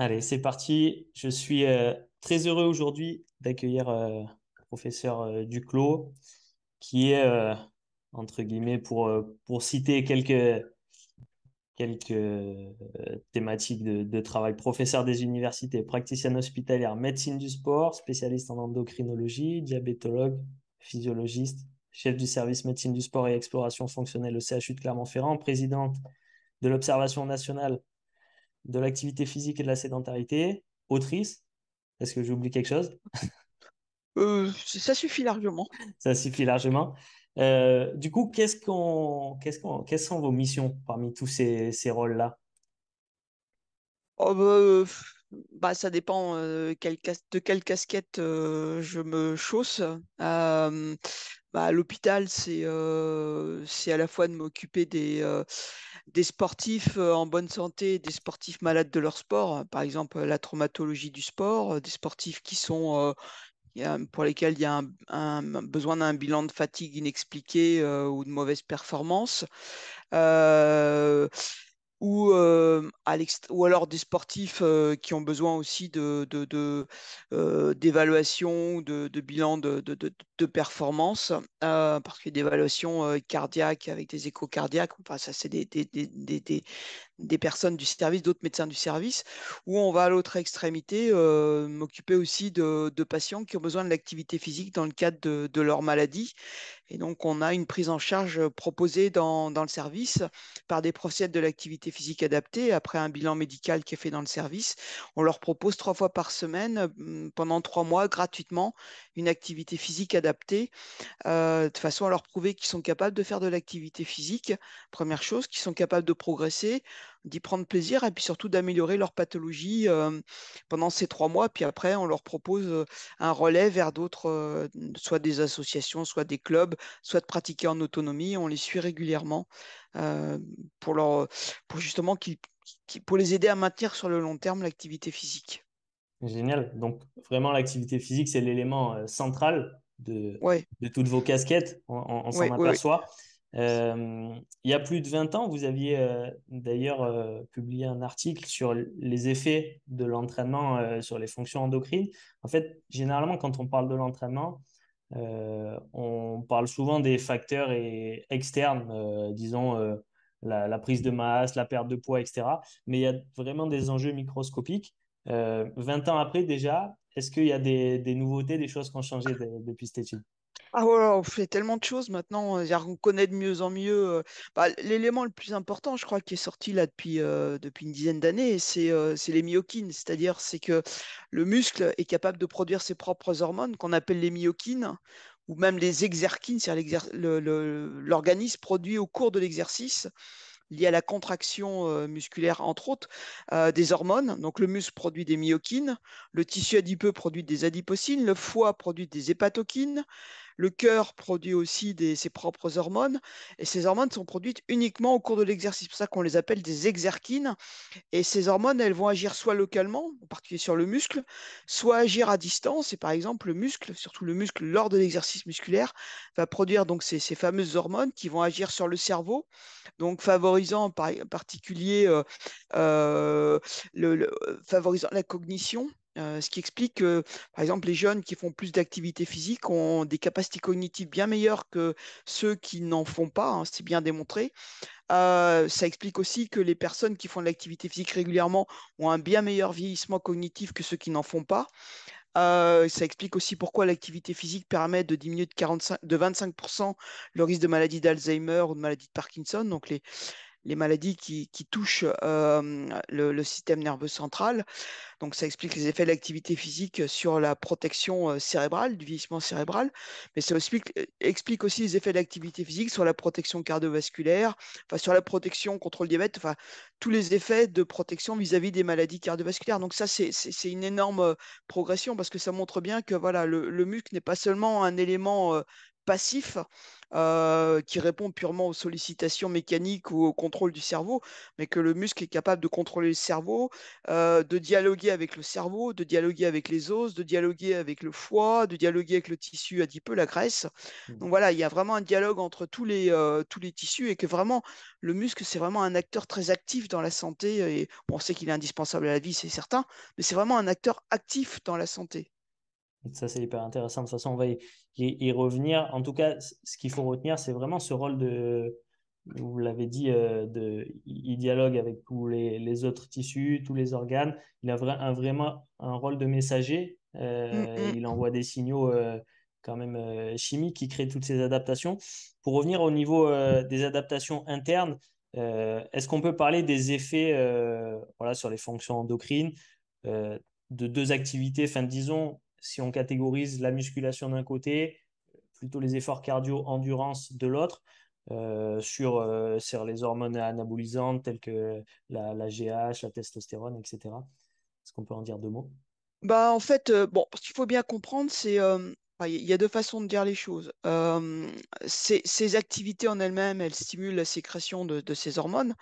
Allez, c'est parti. Je suis très heureux aujourd'hui d'accueillir le professeur Duclos, qui est, entre guillemets, pour citer quelques thématiques de travail, professeur des universités, praticienne hospitalière, médecine du sport, spécialiste en endocrinologie, diabétologue, physiologiste, chef du service médecine du sport et exploration fonctionnelle au CHU de Clermont-Ferrand, présidente de l'Observation nationale de l'activité physique et de la sédentarité, autrice. Est-ce que j'oublie quelque chose? Ça suffit largement. Ça suffit largement. Du coup, quelles sont vos missions parmi tous ces rôles-là? Oh, ça dépend de quelle casquette je me chausse. À l'hôpital, c'est à la fois de m'occuper des sportifs en bonne santé, et des sportifs malades de leur sport. Par exemple, la traumatologie du sport, des sportifs pour lesquels il y a un besoin d'un bilan de fatigue inexpliqué ou de mauvaise performance. Euh, ou alors des sportifs qui ont besoin aussi d'évaluation, de bilan de performance, parce qu'il y a des évaluations cardiaques avec des échos cardiaques. Enfin, ça, c'est des personnes du service, d'autres médecins du service, ou on va à l'autre extrémité m'occuper aussi de patients qui ont besoin de l'activité physique dans le cadre de leur maladie. Et donc, on a une prise en charge proposée dans le service par des professionnels de l'activité physique adaptée. Après un bilan médical qui est fait dans le service, on leur propose 3 fois par semaine, pendant 3 mois, gratuitement, une activité physique adaptée, de façon à leur prouver qu'ils sont capables de faire de l'activité physique, première chose, qu'ils sont capables de progresser, d'y prendre plaisir et puis surtout d'améliorer leur pathologie pendant ces 3 mois. Puis après, on leur propose un relais vers d'autres, soit des associations, soit des clubs, soit de pratiquer en autonomie. On les suit régulièrement euh, pour leur, pour justement pour les aider à maintenir sur le long terme l'activité physique. Génial. Donc, vraiment, l'activité physique, c'est l'élément central Ouais, de toutes vos casquettes. On s'en ouais, ouais, ouais. aperçoit. Il y a plus de 20 ans, vous aviez d'ailleurs publié un article sur les effets de l'entraînement sur les fonctions endocrines. En fait, généralement, quand on parle de l'entraînement, on parle souvent des facteurs externes, disons la prise de masse, la perte de poids, etc. Mais il y a vraiment des enjeux microscopiques. 20 ans après déjà, est-ce qu'il y a des nouveautés, des choses qui ont changé depuis cette étude? Ah voilà, on fait tellement de choses maintenant, on connaît de mieux en mieux. L'élément le plus important, je crois, qui est sorti là depuis une dizaine d'années, c'est les myokines. C'est-à-dire, c'est que le muscle est capable de produire ses propres hormones qu'on appelle les myokines, ou même les exerkines, c'est-à-dire l'organisme produit au cours de l'exercice lié à la contraction musculaire, entre autres, des hormones. Donc le muscle produit des myokines, le tissu adipeux produit des adipocines, le foie produit des hépatokines, le cœur produit aussi ses propres hormones, et ces hormones sont produites uniquement au cours de l'exercice. C'est pour ça qu'on les appelle des exerkines. Et ces hormones, elles vont agir soit localement, en particulier sur le muscle, soit agir à distance. Et par exemple, le muscle, surtout le muscle lors de l'exercice musculaire, va produire donc ces fameuses hormones qui vont agir sur le cerveau, donc favorisant en particulier euh, favorisant la cognition. Ce qui explique que, par exemple, les jeunes qui font plus d'activité physique ont des capacités cognitives bien meilleures que ceux qui n'en font pas, hein, c'est bien démontré. Ça explique aussi que les personnes qui font de l'activité physique régulièrement ont un bien meilleur vieillissement cognitif que ceux qui n'en font pas. Ça explique aussi pourquoi l'activité physique permet de diminuer de 25% le risque de maladie d'Alzheimer ou de maladie de Parkinson, donc les maladies qui touchent le système nerveux central. Donc, ça explique les effets de l'activité physique sur la protection cérébrale, du vieillissement cérébral, mais ça explique aussi les effets de l'activité physique sur la protection cardiovasculaire, enfin, sur la protection contre le diabète, enfin, tous les effets de protection vis-à-vis des maladies cardiovasculaires. Donc, ça, c'est une énorme progression parce que ça montre bien que voilà, le muscle n'est pas seulement un élément passif qui répond purement aux sollicitations mécaniques ou au contrôle du cerveau, mais que le muscle est capable de contrôler le cerveau, de dialoguer avec le cerveau, de dialoguer avec les os, de dialoguer avec le foie, de dialoguer avec le tissu adipeux, la graisse. Donc voilà, il y a vraiment un dialogue entre tous les tissus et que vraiment, le muscle, c'est vraiment un acteur très actif dans la santé. Et bon, on sait qu'il est indispensable à la vie, c'est certain, mais c'est vraiment un acteur actif dans la santé. Ça, c'est hyper intéressant. De toute façon, on va y revenir. En tout cas, ce qu'il faut retenir, c'est vraiment ce rôle de, vous l'avez dit, il dialogue avec tous les autres tissus, tous les organes. Il a vraiment un rôle de messager. Mm, mm. Il envoie des signaux quand même chimiques qui créent toutes ces adaptations. Pour revenir au niveau des adaptations internes, est-ce qu'on peut parler des effets voilà, sur les fonctions endocrines de deux activités, enfin, disons, si on catégorise la musculation d'un côté, plutôt les efforts cardio-endurance de l'autre, sur les hormones anabolisantes telles que la GH, la testostérone, etc. Est-ce qu'on peut en dire deux mots? Bah, en fait, bon, ce qu'il faut bien comprendre, c'est enfin, il y a deux façons de dire les choses. Ces activités en elles-mêmes, elles stimulent la sécrétion de ces hormones.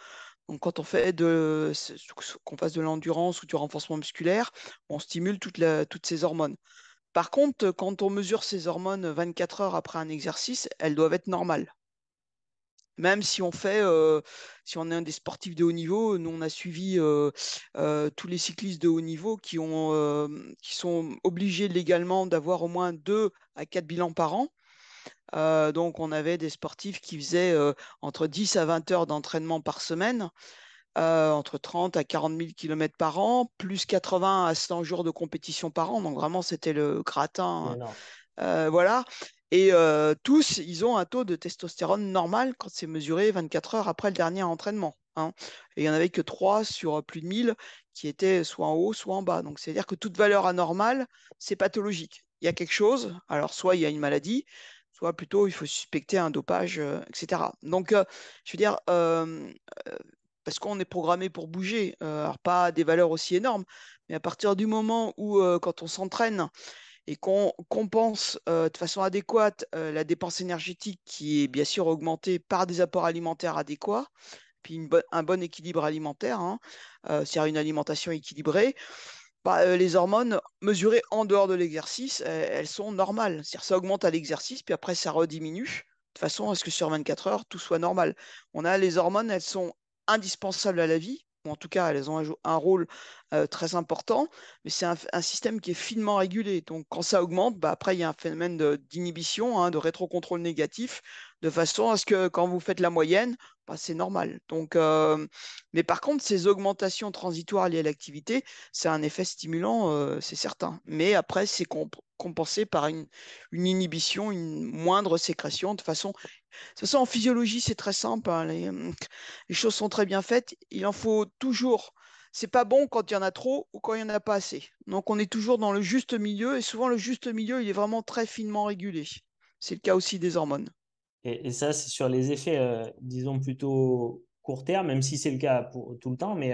Donc, quand on fait qu'on fasse de l'endurance ou du renforcement musculaire, on stimule toutes ces hormones. Par contre, quand on mesure ces hormones 24 heures après un exercice, elles doivent être normales. Même si on est un des sportifs de haut niveau, nous on a suivi tous les cyclistes de haut niveau qui sont obligés légalement d'avoir au moins 2 à 4 bilans par an. Donc on avait des sportifs qui faisaient entre 10 à 20 heures d'entraînement par semaine, entre 30 à 40 000 kilomètres par an, plus 80 à 100 jours de compétition par an. Donc vraiment c'était le C'est gratin. énorme. Voilà. Et tous, ils ont un taux de testostérone normal quand c'est mesuré 24 heures après le dernier entraînement, hein. Et il n'y en avait que 3 sur plus de 1000 qui étaient soit en haut, soit en bas. Donc, c'est-à-dire que toute valeur anormale, c'est pathologique. Il y a quelque chose, alors soit il y a une maladie, soit plutôt il faut suspecter un dopage, etc. Donc, je veux dire, parce qu'on est programmé pour bouger, alors pas à des valeurs aussi énormes, mais à partir du moment où, quand on s'entraîne, et qu'on compense de façon adéquate la dépense énergétique qui est bien sûr augmentée par des apports alimentaires adéquats, puis un bon équilibre alimentaire, hein, c'est-à-dire une alimentation équilibrée, bah, les hormones mesurées en dehors de l'exercice, elles sont normales. C'est-à-dire ça augmente à l'exercice, puis après ça rediminue, de façon à ce que sur 24 heures, tout soit normal. On a les hormones, elles sont indispensables à la vie, ou en tout cas, elles ont un rôle très important, mais c'est un système qui est finement régulé. Donc quand ça augmente, bah, après, il y a un phénomène d'inhibition, hein, de rétrocontrôle négatif, de façon à ce que quand vous faites la moyenne, bah, c'est normal. Donc, mais par contre, ces augmentations transitoires liées à l'activité, c'est un effet stimulant, c'est certain. Mais après, c'est compensé par une inhibition, une moindre sécrétion. De toute façon, en physiologie, c'est très simple, hein. Les choses sont très bien faites. Il en faut toujours. C'est pas bon quand il y en a trop ou quand il n'y en a pas assez. Donc, on est toujours dans le juste milieu et souvent, le juste milieu, il est vraiment très finement régulé. C'est le cas aussi des hormones. Et ça, c'est sur les effets, disons, plutôt court terme, même si c'est le cas pour tout le temps. Mais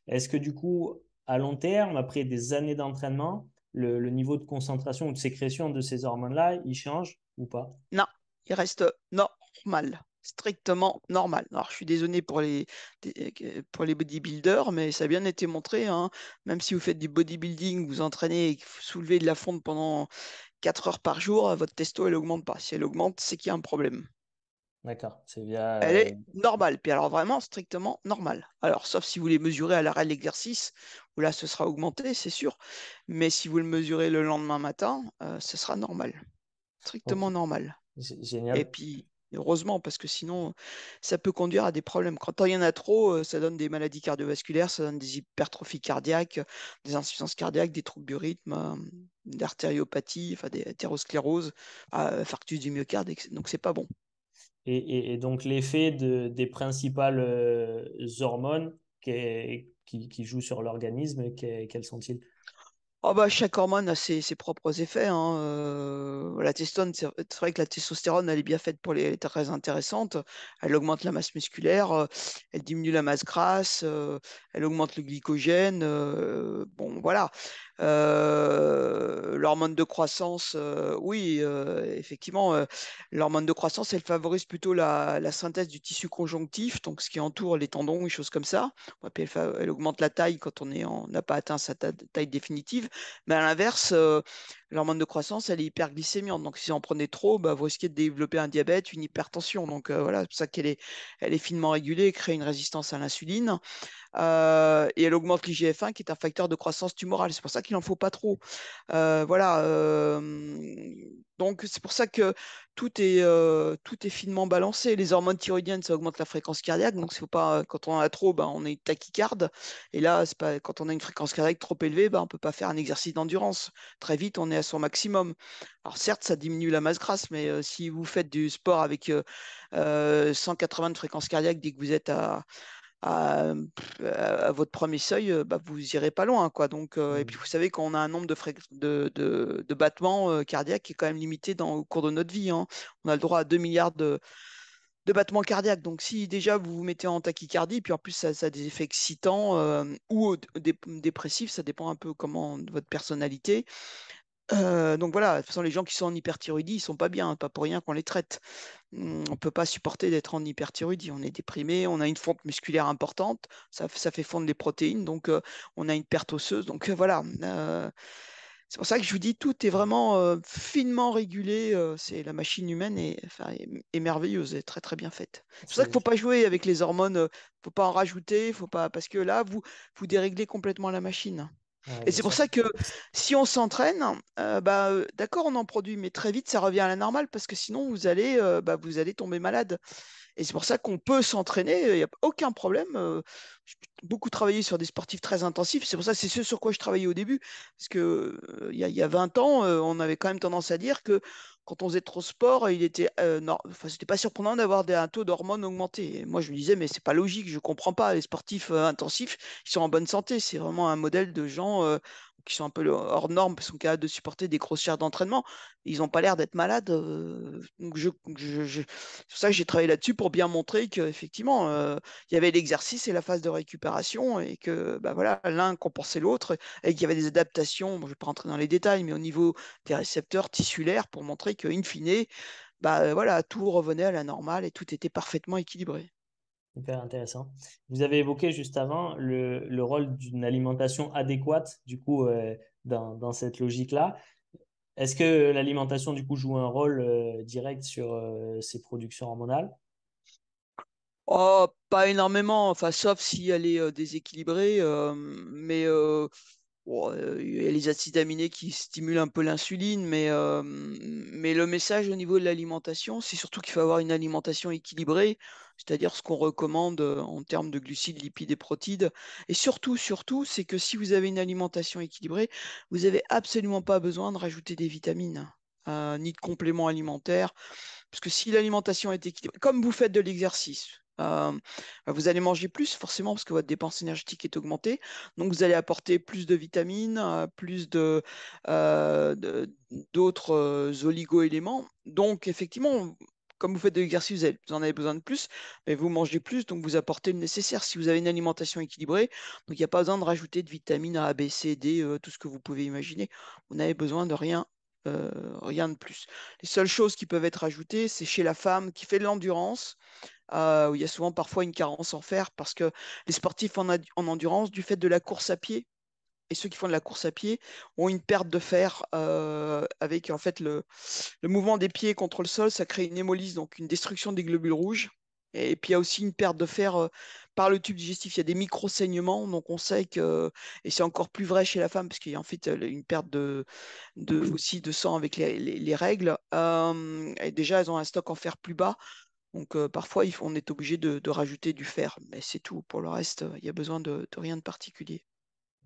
est-ce que du coup, à long terme, après des années d'entraînement, le niveau de concentration ou de sécrétion de ces hormones-là, il change ou pas? Non, il reste normal, strictement normal. Alors, je suis désolé pour les bodybuilders, mais ça a bien été montré, hein. Même si vous faites du bodybuilding, vous entraînez et que vous soulevez de la fonte pendant 4 heures par jour, votre testo, elle augmente pas. Si elle augmente, c'est qu'il y a un problème. D'accord, c'est via. Elle est normale. Puis alors, vraiment, strictement normale. Alors, sauf si vous les mesurez à l'arrêt de l'exercice, où là, ce sera augmenté, c'est sûr. Mais si vous le mesurez le lendemain matin, ce sera normal. Ok, Strictement normal. Et génial. puis, heureusement, parce que sinon, ça peut conduire à des problèmes. Quand il y en a trop, ça donne des maladies cardiovasculaires, ça donne des hypertrophies cardiaques, des insuffisances cardiaques, des troubles du rythme, d'artériopathie, enfin des athéroscléroses, infarctus du myocarde, donc c'est pas bon. Et donc, l'effet des principales hormones qui jouent sur l'organisme, quels sont-ils? Oh bah, chaque hormone a ses propres effets, hein. La testone, c'est vrai que la testostérone, elle est bien faite pour elle est très intéressante. Elle augmente la masse musculaire, elle diminue la masse grasse, elle augmente le glycogène. Bon, voilà. L'hormone de croissance, oui, effectivement, l'hormone de croissance, elle favorise plutôt la synthèse du tissu conjonctif, donc ce qui entoure les tendons et choses comme ça. Ouais, puis elle augmente la taille quand on n'a pas atteint sa taille définitive. Mais à l'inverse, l'hormone de croissance, elle est hyperglycémiante. Donc, si vous en prenez trop, bah, vous risquez de développer un diabète, une hypertension. Donc, voilà, c'est pour ça elle est finement régulée et crée une résistance à l'insuline. Et elle augmente l'IGF-1, qui est un facteur de croissance tumorale. C'est pour ça qu'il n'en faut pas trop. Voilà. Donc, c'est pour ça que tout est finement balancé. Les hormones thyroïdiennes, ça augmente la fréquence cardiaque. Donc, faut pas, quand on en a trop, ben, on est tachycarde. Et là, c'est pas, quand on a une fréquence cardiaque trop élevée, ben, on ne peut pas faire un exercice d'endurance. Très vite, on est à son maximum. Alors, certes, ça diminue la masse grasse, mais si vous faites du sport avec 180 de fréquence cardiaque dès que vous êtes à votre premier seuil, bah, vous irez pas loin, quoi. Donc, et puis Mm. vous savez qu'on a un nombre de battements cardiaques qui est quand même limité au cours de notre vie, hein. On a le droit à 2 milliards de battements cardiaques. Donc, si déjà vous vous mettez en tachycardie, puis en plus ça a des effets excitants ou dépressifs, ça dépend un peu comment de votre personnalité. Donc voilà, de toute façon, les gens qui sont en hyperthyroïdie, ils sont pas bien, hein, pas pour rien qu'on les traite. On peut pas supporter d'être en hyperthyroïdie. On est déprimé, on a une fonte musculaire importante, ça fait fondre les protéines, donc on a une perte osseuse. Donc voilà. C'est pour ça que je vous dis, tout est vraiment finement régulé. C'est la machine humaine enfin, est merveilleuse, est très très bien faite. C'est pour ça qu'il C'est, faut pas jouer avec les hormones, faut pas en rajouter, faut pas parce que là vous déréglez complètement la machine. ouais, Et bien c'est pour sûr. ça que si on s'entraîne, d'accord, on en produit, mais très vite, ça revient à la normale parce que sinon, vous allez tomber malade. Et c'est pour ça qu'on peut s'entraîner, il n'y a aucun problème. J'ai beaucoup travaillé sur des sportifs très intensifs. C'est pour ça que c'est ce sur quoi je travaillais au début. Parce que il y a 20 ans, on avait quand même tendance à dire que quand on faisait trop de sport, non, enfin, c'était pas surprenant d'avoir un taux d'hormones augmenté. Et moi, je me disais, mais c'est pas logique, je comprends pas. Les sportifs intensifs, ils sont en bonne santé. C'est vraiment un modèle de gens qui sont un peu hors normes, qui sont capables de supporter des grosses charges d'entraînement. Ils n'ont pas l'air d'être malades. Donc c'est pour ça que j'ai travaillé là-dessus pour bien montrer qu'effectivement, il y avait l'exercice et la phase de récupération et que bah voilà, l'un compensait l'autre et qu'il y avait des adaptations. Bon, je ne vais pas rentrer dans les détails, mais au niveau des récepteurs tissulaires pour montrer qu'in fine, voilà, tout revenait à la normale et tout était parfaitement équilibré. Hyper intéressant. Vous avez évoqué juste avant le rôle d'une alimentation adéquate, du coup, dans cette logique-là. Est-ce que l'alimentation, du coup, joue un rôle direct sur ces productions hormonales? Oh, pas énormément, enfin, sauf si elle est déséquilibrée, mais bon, il y a les acides aminés qui stimulent un peu l'insuline, mais le message au niveau de l'alimentation, c'est surtout qu'il faut avoir une alimentation équilibrée, c'est-à-dire ce qu'on recommande en termes de glucides, lipides et protides. Et surtout, c'est que si vous avez une alimentation équilibrée, vous n'avez absolument pas besoin de rajouter des vitamines, ni de compléments alimentaires. Parce que si l'alimentation est équilibrée, comme vous faites de l'exercice, vous allez manger plus forcément parce que votre dépense énergétique est augmentée. Donc vous allez apporter plus de vitamines, euh, de- d'autres oligo-éléments. Donc effectivement, comme vous faites de l'exercice, vous en avez besoin de plus, mais vous mangez plus, donc vous apportez le nécessaire. Si vous avez une alimentation équilibrée, donc il n'y a pas besoin de rajouter de vitamines A, B, C, D, tout ce que vous pouvez imaginer. Vous n'avez besoin de rien, rien de plus. Les seules choses qui peuvent être ajoutées, c'est chez la femme qui fait de l'endurance, où il y a souvent parfois une carence en fer parce que les sportifs en endurance, du fait de la course à pied, et ceux qui font de la course à pied ont une perte de fer avec en fait le mouvement des pieds contre le sol, ça crée une hémolyse, donc une destruction des globules rouges. Et puis il y a aussi une perte de fer par le tube digestif. Il y a des micro-saignements, donc on sait que, et c'est encore plus vrai chez la femme, parce qu'il y a en fait une perte aussi de sang avec les règles. Et déjà, elles ont un stock en fer plus bas. Donc parfois, on est obligé de rajouter du fer, mais c'est tout. Pour le reste, il y a besoin de rien de particulier.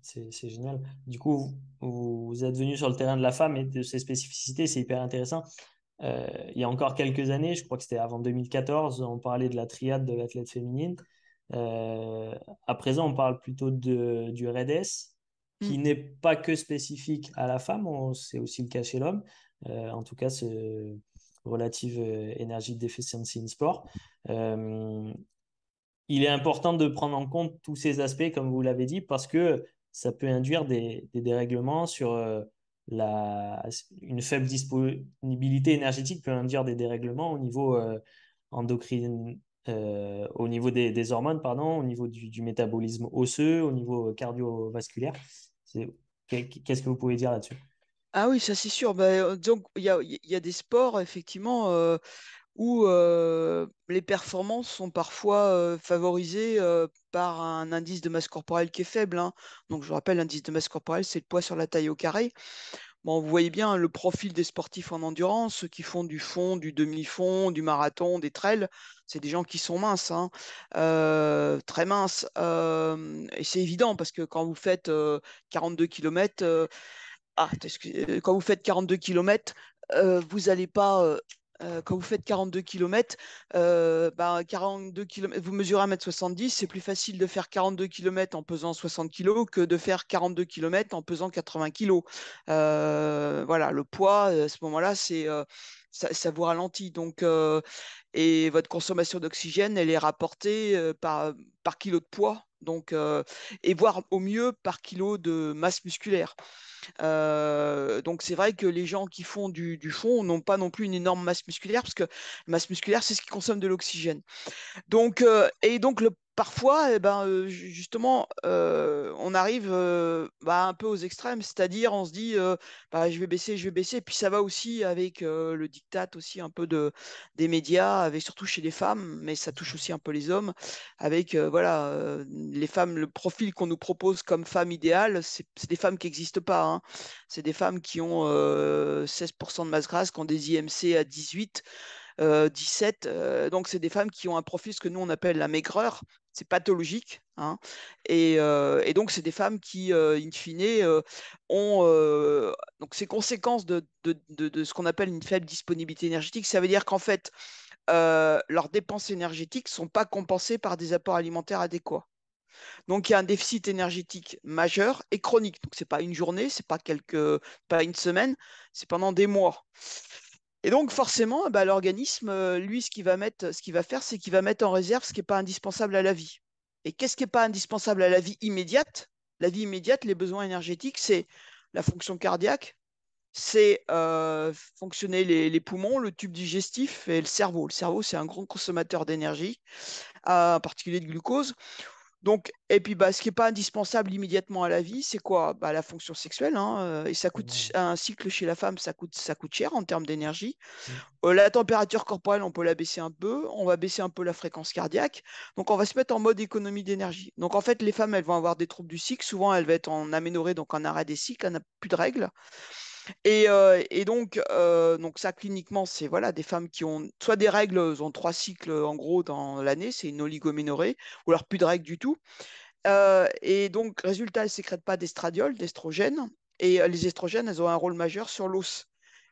C'est génial. Du coup, vous êtes venu sur le terrain de la femme et de ses spécificités, c'est hyper intéressant. Il y a encore quelques années, je crois que c'était avant 2014, on parlait de la triade de l'athlète féminine. Euh, à présent, on parle plutôt du RED-S. Mm. qui n'est pas que spécifique à la femme, c'est aussi le cas chez l'homme. En tout cas, ce relative energy deficiency in sport. Euh, il est important de prendre en compte tous ces aspects, comme vous l'avez dit, parce que ça peut induire des dérèglements sur une faible disponibilité énergétique peut induire des dérèglements au niveau endocrine, au niveau des hormones, pardon, au niveau du métabolisme osseux, au niveau cardiovasculaire. Qu'est-ce que vous pouvez dire là-dessus? Ah oui, ça c'est sûr. Bah, donc, il y a des sports, effectivement, où les performances sont parfois favorisées par un indice de masse corporelle qui est faible, hein. Donc, je vous rappelle, l'indice de masse corporelle, c'est le poids sur la taille au carré. Bon, vous voyez bien le profil des sportifs en endurance, ceux qui font du fond, du demi-fond, du marathon, des trails. C'est des gens qui sont minces, hein, très minces. Et c'est évident parce que quand vous faites 42 km, quand vous faites 42 km, vous allez pas. Quand vous faites 42 km, 42 km, vous mesurez 1,70 m, c'est plus facile de faire 42 km en pesant 60 kg que de faire 42 km en pesant 80 kg. Voilà, le poids, à ce moment-là, ça vous ralentit. Donc, et votre consommation d'oxygène, elle est rapportée par kilo de poids. Donc, et voire au mieux par kilo de masse musculaire. Donc c'est vrai que les gens qui font du fond n'ont pas non plus une énorme masse musculaire, parce que masse musculaire, c'est ce qui consomme de l'oxygène. Donc, parfois, eh ben, justement, on arrive un peu aux extrêmes, c'est-à-dire on se dit, je vais baisser, et puis ça va aussi avec le diktat aussi un peu des médias, avec, surtout chez les femmes, mais ça touche aussi un peu les hommes, avec voilà, les femmes, le profil qu'on nous propose comme femme idéale, c'est des femmes qui n'existent pas, hein. C'est des femmes qui ont 16% de masse grasse, qui ont des IMC à 18, 17. Donc, c'est des femmes qui ont un profil, ce que nous, on appelle la maigreur. C'est pathologique, hein. Et donc, c'est des femmes qui, in fine, ont donc ces conséquences de ce qu'on appelle une faible disponibilité énergétique. Ça veut dire qu'en fait, leurs dépenses énergétiques ne sont pas compensées par des apports alimentaires adéquats. Donc, il y a un déficit énergétique majeur et chronique. Donc, c'est pas une journée, c'est pas une semaine, c'est pendant des mois. Et donc, forcément, bah, l'organisme, lui, ce qu'il va faire, c'est qu'il va mettre en réserve ce qui n'est pas indispensable à la vie. Et qu'est-ce qui n'est pas indispensable à la vie immédiate? La vie immédiate, les besoins énergétiques, c'est la fonction cardiaque, c'est fonctionner les poumons, le tube digestif et le cerveau. Le cerveau, c'est un grand consommateur d'énergie, en particulier de glucose. Donc, et puis, ce qui n'est pas indispensable immédiatement à la vie, c'est quoi? La fonction sexuelle, hein, et ça coûte un cycle chez la femme, ça coûte cher en termes d'énergie. La température corporelle, on peut la baisser un peu, on va baisser un peu la fréquence cardiaque. Donc, on va se mettre en mode économie d'énergie. Donc, en fait, les femmes, elles vont avoir des troubles du cycle. Souvent, elles vont être en aménorrhée, donc en arrêt des cycles, elles n'ont plus de règles. Et donc ça, cliniquement, c'est voilà, des femmes qui ont soit des règles, elles ont 3 cycles en gros dans l'année, c'est une oligoménorrhée, ou alors plus de règles du tout. Et donc, résultat, elles ne sécrètent pas d'estradiol, d'estrogène. Et les estrogènes, elles ont un rôle majeur sur l'os.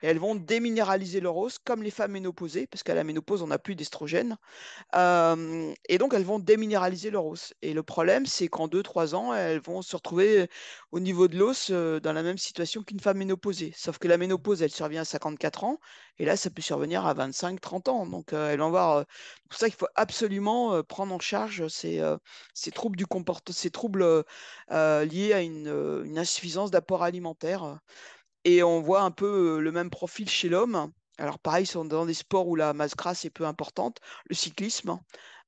Et elles vont déminéraliser leur os, comme les femmes ménopausées, parce qu'à la ménopause, on n'a plus d'estrogène. Et donc, elles vont déminéraliser leur os. Et le problème, c'est qu'en 2, 3 ans, elles vont se retrouver au niveau de l'os dans la même situation qu'une femme ménopausée. Sauf que la ménopause, elle survient à 54 ans. Et là, ça peut survenir à 25, 30 ans. Donc, elles vont avoir. C'est pour ça qu'il faut absolument prendre en charge ces troubles du comportement, ces troubles liés à une insuffisance d'apport alimentaire. Et on voit un peu le même profil chez l'homme. Alors pareil, sont dans des sports où la masse grasse est peu importante, le cyclisme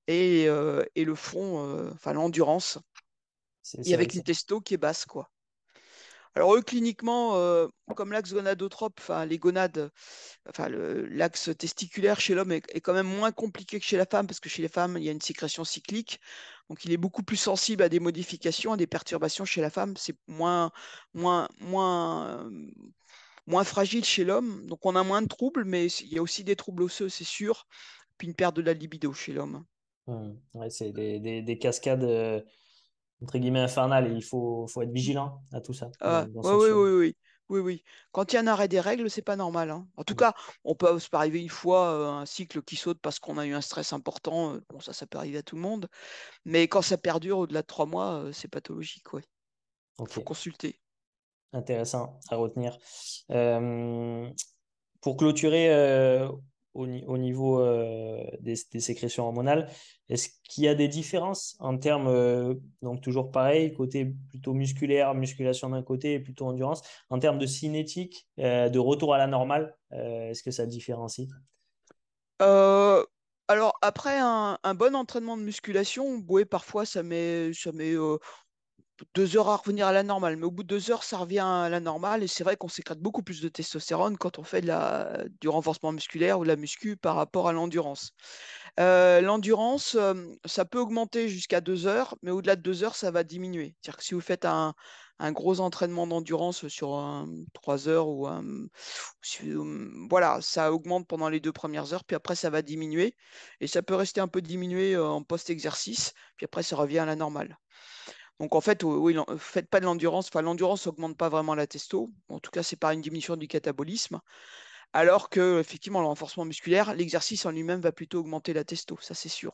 et le fond, enfin l'endurance, C'est et ça. avec une testo qui est basse, quoi. Alors eux, cliniquement, comme l'axe gonadotrope, enfin les gonades, enfin l'axe testiculaire chez l'homme est quand même moins compliqué que chez la femme, parce que chez les femmes, il y a une sécrétion cyclique. Donc il est beaucoup plus sensible à des modifications, à des perturbations chez la femme. C'est moins fragile chez l'homme, donc on a moins de troubles, mais il y a aussi des troubles osseux, c'est sûr, puis une perte de la libido chez l'homme. Ouais, c'est des cascades entre guillemets infernales et faut être vigilant à tout ça dans Oui, son oui, suivi. oui, oui, oui, oui. Quand il y a un arrêt des règles, c'est pas normal, hein. En tout cas, on peut se peut arriver une fois un cycle qui saute parce qu'on a eu un stress important. Bon, ça peut arriver à tout le monde. Mais quand ça perdure au-delà de 3 mois, c'est pathologique, ouais. Il faut Ok. consulter. Intéressant à retenir. Euh, pour clôturer au niveau des sécrétions hormonales, est-ce qu'il y a des différences en termes, donc toujours pareil, côté plutôt musculaire, musculation d'un côté et plutôt endurance, en termes de cinétique, de retour à la normale, est-ce que ça différencie? Euh, alors, après un bon entraînement de musculation, ouais, parfois ça met 2 heures à revenir à la normale, mais au bout de 2 heures, ça revient à la normale. Et c'est vrai qu'on sécrète beaucoup plus de testostérone quand on fait du renforcement musculaire ou de la muscu par rapport à l'endurance. L'endurance, ça peut augmenter jusqu'à 2 heures, mais au-delà de 2 heures, ça va diminuer. C'est-à-dire que si vous faites un gros entraînement d'endurance sur 3 heures voilà, ça augmente pendant les 2 premières heures, puis après ça va diminuer et ça peut rester un peu diminué en post-exercice, puis après ça revient à la normale. Donc en fait, oui, faites pas de l'endurance. Enfin, l'endurance augmente pas vraiment la testo. En tout cas, c'est pas une diminution du catabolisme. Alors que effectivement, le renforcement musculaire, l'exercice en lui-même va plutôt augmenter la testo, ça c'est sûr.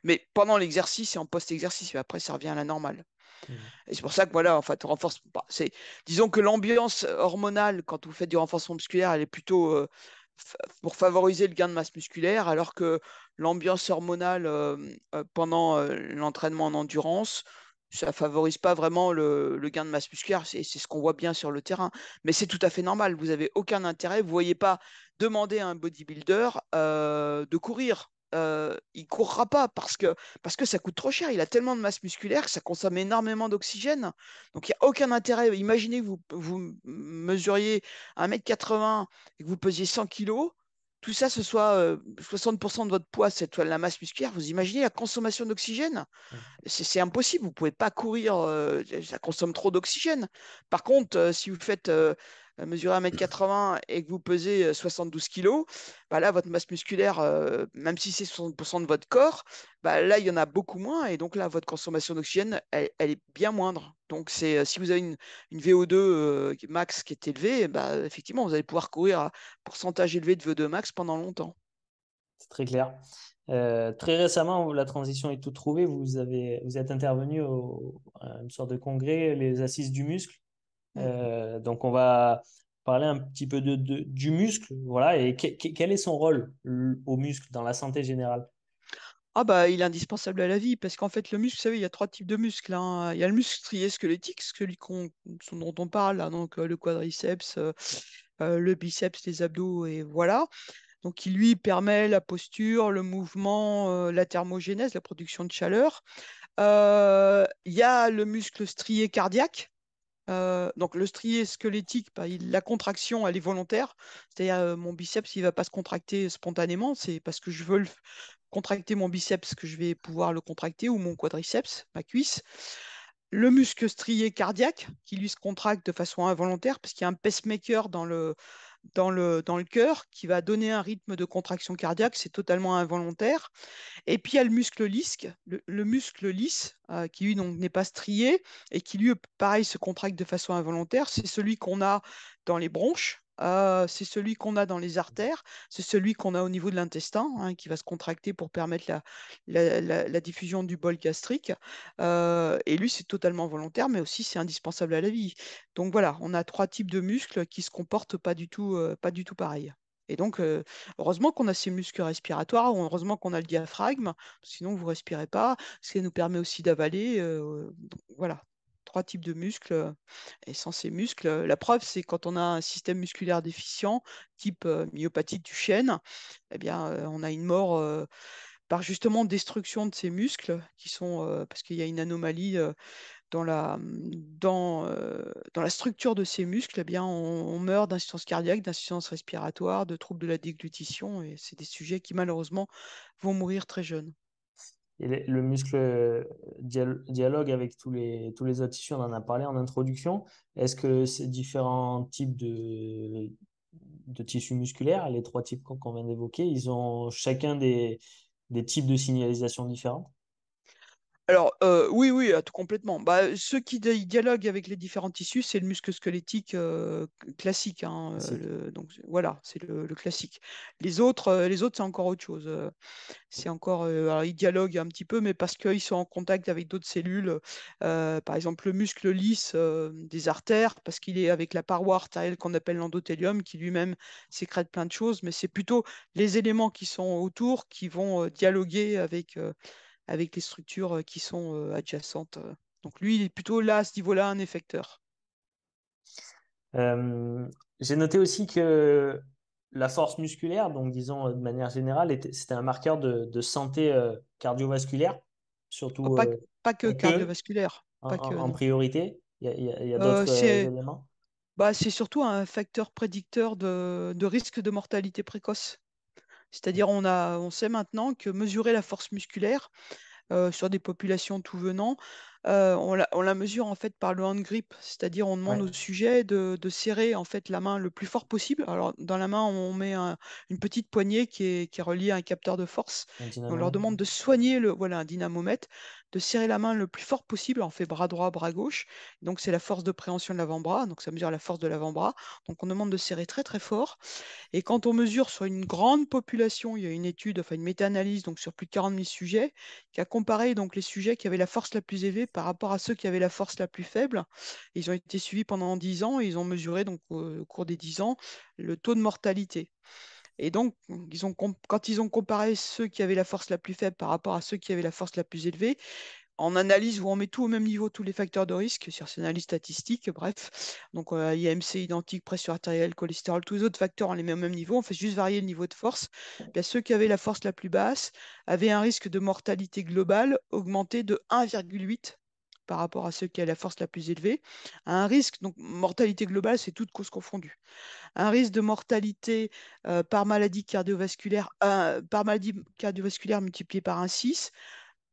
Mais pendant l'exercice et en post-exercice, après ça revient à la normale. Mhm. Et c'est pour ça que voilà, en fait, renforce. Bah, disons que l'ambiance hormonale quand vous faites du renforcement musculaire, elle est plutôt pour favoriser le gain de masse musculaire, alors que l'ambiance hormonale pendant l'entraînement en endurance, ça favorise pas vraiment le gain de masse musculaire. C'est ce qu'on voit bien sur le terrain. Mais c'est tout à fait normal. Vous avez aucun intérêt. Vous voyez pas demander à un bodybuilder de courir. Il courra pas parce que ça coûte trop cher. Il a tellement de masse musculaire que ça consomme énormément d'oxygène. Donc il n'y a aucun intérêt. Imaginez que vous mesuriez 1,80 m et que vous pesiez 100 kilos, tout ça, ce soit 60% de votre poids, cette la masse musculaire. Vous imaginez la consommation d'oxygène? C'est impossible. Vous ne pouvez pas courir. Ça consomme trop d'oxygène. Par contre, si vous faites mesurer 1,80 m et que vous pesez 72 kilos, bah là, votre masse musculaire, même si c'est 60% de votre corps, bah là, il y en a beaucoup moins. Et donc là, votre consommation d'oxygène, elle est bien moindre. Donc, si vous avez une VO2 max qui est élevée, bah, effectivement, vous allez pouvoir courir à pourcentage élevé de VO2 max pendant longtemps. C'est très clair. Très récemment, la transition est toute trouvée. Vous êtes intervenu à une sorte de congrès, les Assises du muscle. Mhm. Donc, on va parler un petit peu du muscle, voilà, et quel est son rôle au muscle dans la santé générale? Ah bah il est indispensable à la vie parce qu'en fait le muscle, vous savez, il y a trois types de muscles, hein. Il y a le muscle strié squelettique, dont on parle, là, donc le quadriceps, le biceps, les abdos et voilà. Donc qui lui permet la posture, le mouvement, la thermogénèse, la production de chaleur. Il y a le muscle strié cardiaque. Donc le strié squelettique, bah, la contraction, elle est volontaire. C'est-à-dire mon biceps, il ne va pas se contracter spontanément. C'est parce que je veux contracter mon biceps que je vais pouvoir le contracter ou mon quadriceps, ma cuisse. Le muscle strié cardiaque, qui lui se contracte de façon involontaire, parce qu'il y a un pacemaker dans le cœur qui va donner un rythme de contraction cardiaque, c'est totalement involontaire. Et puis il y a le muscle lisse, le muscle lisse qui lui donc n'est pas strié et qui lui, pareil, se contracte de façon involontaire. C'est celui qu'on a dans les bronches. C'est celui qu'on a dans les artères, c'est celui qu'on a au niveau de l'intestin, hein, qui va se contracter pour permettre la diffusion du bol gastrique. Et lui, c'est totalement volontaire, mais aussi c'est indispensable à la vie. Donc voilà, on a trois types de muscles qui se comportent pas du tout pareil. Et donc, heureusement qu'on a ces muscles respiratoires, ou heureusement qu'on a le diaphragme, sinon vous ne respirez pas, ce qui nous permet aussi d'avaler. Donc, voilà, trois types de muscles. Et sans ces muscles, la preuve, c'est quand on a un système musculaire déficient, type myopathie de Duchenne, eh bien, on a une mort par justement destruction de ces muscles, parce qu'il y a une anomalie dans la structure de ces muscles, eh bien, on meurt d'insuffisance cardiaque, d'insuffisance respiratoire, de troubles de la déglutition, et c'est des sujets qui malheureusement vont mourir très jeunes. Et le muscle dialogue avec tous les autres tissus, on en a parlé en introduction. Est-ce que ces différents types de tissus musculaires, les trois types qu'on vient d'évoquer, ils ont chacun des types de signalisation différents? Alors, oui, oui, tout complètement. Bah, ceux qui dialoguent avec les différents tissus, c'est le muscle squelettique classique, hein, Classique. donc voilà, c'est le classique. Les autres, c'est encore autre chose. C'est encore, alors ils dialoguent un petit peu, mais parce qu'ils sont en contact avec d'autres cellules. Par exemple, le muscle lisse des artères, parce qu'il est avec la paroi artérielle qu'on appelle l'endothélium, qui lui-même sécrète plein de choses, mais c'est plutôt les éléments qui sont autour qui vont dialoguer avec les structures qui sont adjacentes. Donc lui, il est plutôt là, à ce niveau-là, un effecteur. Euh, j'ai noté aussi que la force musculaire, donc disons de manière générale, c'était un marqueur de santé cardiovasculaire, Oh, surtout pas que pas que cardiovasculaire, pas que, en non. priorité. Il y a d'autres C'est éléments. bah, c'est surtout un facteur prédicteur de risque de mortalité précoce. C'est-à-dire, on sait maintenant que mesurer la force musculaire, sur des populations tout venant. On la mesure en fait par le hand grip, c'est-à-dire on demande Ouais, au sujet de serrer en fait la main le plus fort possible. Alors dans la main, on met une petite poignée qui est reliée à un capteur de force. un Et on leur dynamomètre. demande de soigner voilà, un dynamomètre, de serrer la main le plus fort possible. On fait bras droit, bras gauche. Donc c'est la force de préhension de l'avant-bras. Donc ça mesure la force de l'avant-bras. Donc on demande de serrer très très fort. Et quand on mesure sur une grande population, il y a une étude, enfin une méta-analyse, donc sur plus de 40 000 sujets, qui a comparé donc les sujets qui avaient la force la plus élevée par rapport à ceux qui avaient la force la plus faible. Ils ont été suivis pendant 10 ans et ils ont mesuré donc au cours des 10 ans le taux de mortalité. Et donc, quand ils ont comparé ceux qui avaient la force la plus faible par rapport à ceux qui avaient la force la plus élevée, en analyse où on met tout au même niveau, tous les facteurs de risque, sur ces analyses statistiques, bref. Donc IMC identique, pression artérielle, cholestérol, tous les autres facteurs, on les met au même niveau, on fait juste varier le niveau de force. Bien, ceux qui avaient la force la plus basse avaient un risque de mortalité globale augmenté de 1,8 par rapport à ceux qui avaient la force la plus élevée. Un risque, donc mortalité globale, c'est toutes causes confondues. Un risque de mortalité par maladie cardiovasculaire multiplié par 1,6,